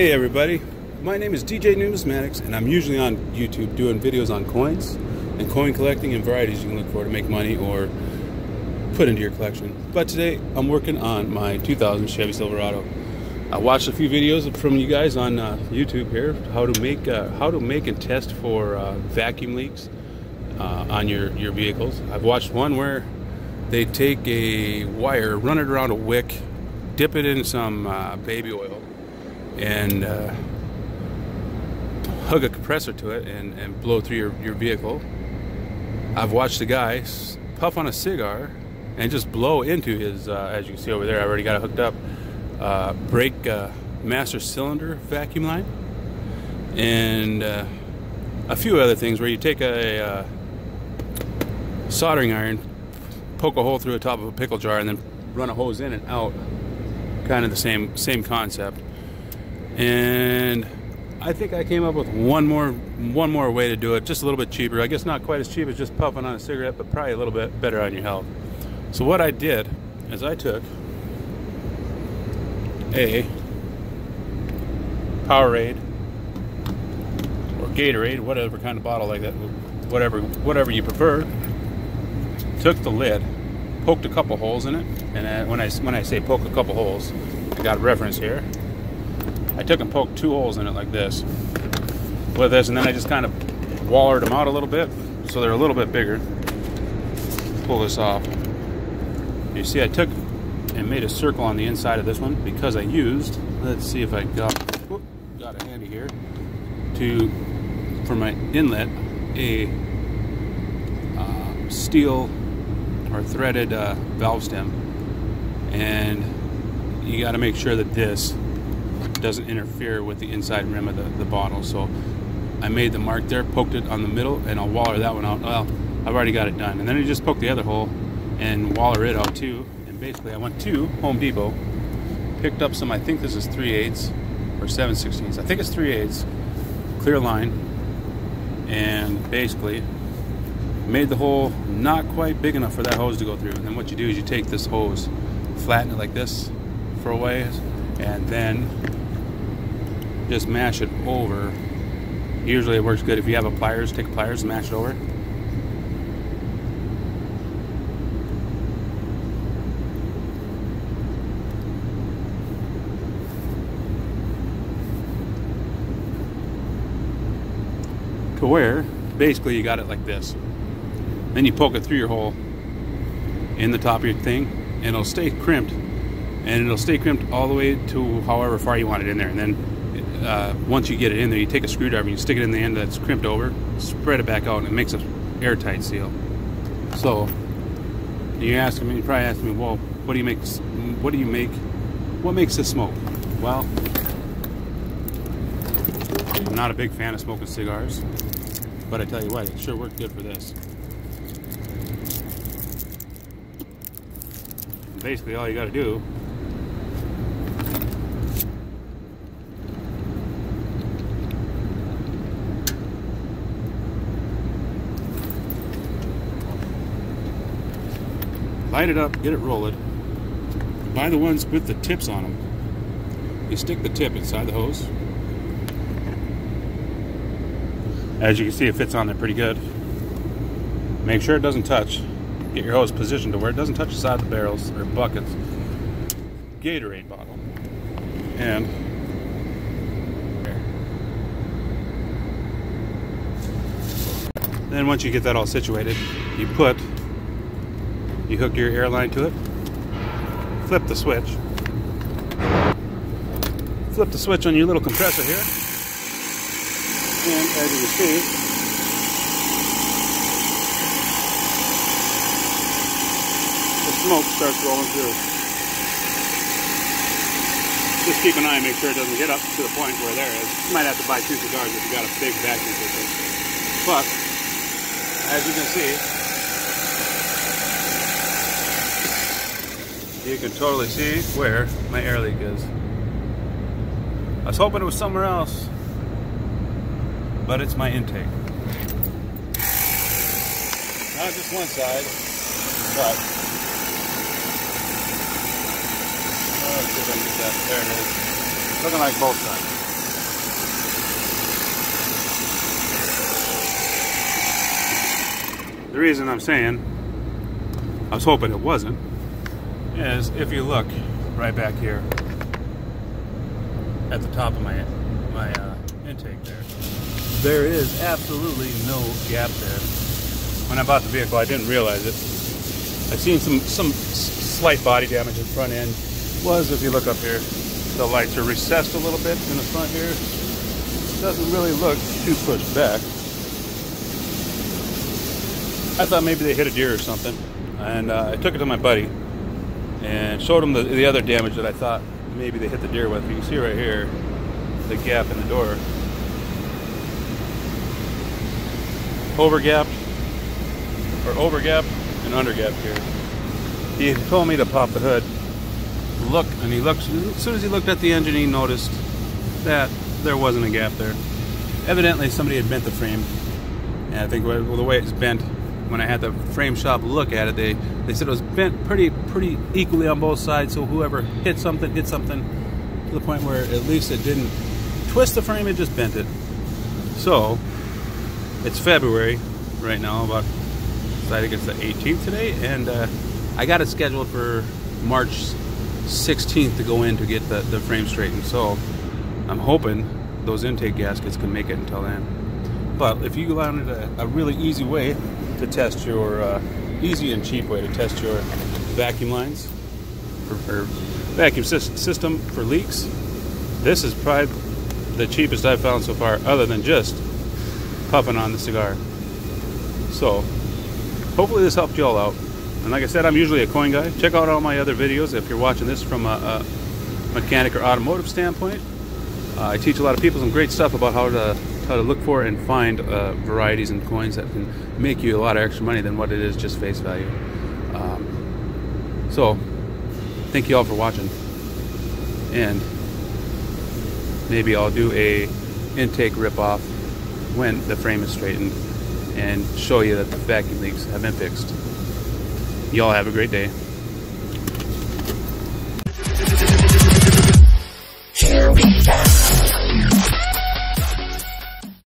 Hey everybody, my name is DJ Numismatics and I'm usually on YouTube doing videos on coins and coin collecting and varieties you can look for to make money or put into your collection. But today I'm working on my 2000 Chevy Silverado. I watched a few videos from you guys on YouTube here, how to make and test for vacuum leaks on your vehicles. I've watched one where they take a wire, run it around a wick, dip it in some baby oil, and hook a compressor to it and blow through your vehicle. I've watched a guy puff on a cigar and just blow into his, as you can see over there, I already got it hooked up, brake master cylinder vacuum line, and a few other things where you take a soldering iron, poke a hole through the top of a pickle jar, and then run a hose in and out. Kind of the same concept. And I think I came up with one more way to do it, just a little bit cheaper. I guess not quite as cheap as just puffing on a cigarette, but probably a little bit better on your health. So what I did is I took a Powerade or Gatorade, whatever kind of bottle like that, whatever you prefer. Took the lid, poked a couple holes in it, and when I say poke a couple holes, I got a reference here. I took and poked 2 holes in it like this with this, and then I just kind of wallered them out a little bit so they're a little bit bigger. Pull this off. You see I took and made a circle on the inside of this one because I used, let's see if I got a handy here, for my inlet, a steel or threaded valve stem, and you got to make sure that this doesn't interfere with the inside rim of the bottle. So I made the mark there, poked it on the middle, and I'll waller that one out. Well, I've already got it done, and then I just poke the other hole and waller it out too. And basically I went to Home Depot, picked up some, I think this is 3/8 or 7/16, I think it's 3/8 clear line, and basically made the hole not quite big enough for that hose to go through. And then what you do is you take this hose, flatten it like this for a ways, and then just mash it over. Usually it works good if you have a pliers, take a pliers and mash it over. To where basically you got it like this. Then you poke it through your hole in the top of your thing, and it'll stay crimped, and it'll stay crimped all the way to however far you want it in there. And then once you get it in there, you take a screwdriver and you stick it in the end that's crimped over, spread it back out, and it makes an airtight seal. So you probably asking me, well, what makes this smoke? Well, I'm not a big fan of smoking cigars, but I tell you what, it sure worked good for this. Basically all you got to do light it up, get it rolled. Buy the ones with the tips on them. You stick the tip inside the hose. As you can see, it fits on there pretty good. Make sure it doesn't touch. Get your hose positioned to where it doesn't touch the side of the barrels or buckets. Gatorade bottle. And then once you get that all situated, you hook your air line to it, flip the switch on your little compressor here, and as you can see, smoke starts rolling through. Just keep an eye and make sure it doesn't get up to the point where there is. You might have to buy 2 cigars if you got a big vacuum system. But as you can see, you can totally see where my air leak is. I was hoping it was somewhere else, but it's my intake. Not just one side, but let's see if I can get that. There it is. Looking like both sides. The reason I'm saying I was hoping it wasn't is if you look right back here at the top of my intake there is absolutely no gap there. When I bought the vehicle, I didn't realize it. I've seen some slight body damage in the front end. If you look up here, the lights are recessed a little bit in the front here. Doesn't really look too pushed back. I thought maybe they hit a deer or something, and I took it to my buddy and showed him the other damage that I thought maybe they hit the deer with. You can see right here the gap in the door. Overgapped and undergapped here. He told me to pop the hood. Look, and he looked. As soon as he looked at the engine, he noticed that there wasn't a gap there. Evidently, somebody had bent the frame. And I think the way it's bent, when I had the frame shop look at it, they said it was bent pretty equally on both sides. So whoever hit something to the point where at least it didn't twist the frame, it just bent it. So it's February right now, I think it's the 18th today, and I got it scheduled for March 16th to go in to get the frame straightened. So I'm hoping those intake gaskets can make it until then. But if you wanted a really easy way to test your easy and cheap way to test your vacuum lines or vacuum system for leaks, this is probably the cheapest I've found so far, other than just puffing on the cigar. So hopefully this helped you all out. And like I said, I'm usually a coin guy. Check out all my other videos if you're watching this from a mechanic or automotive standpoint. I teach a lot of people some great stuff about how to look for and find varieties and coins that can make you a lot of extra money than what it is just face value. So thank you all for watching, and maybe I'll do a intake rip-off when the frame is straightened and show you that the vacuum leaks have been fixed. Y'all have a great day.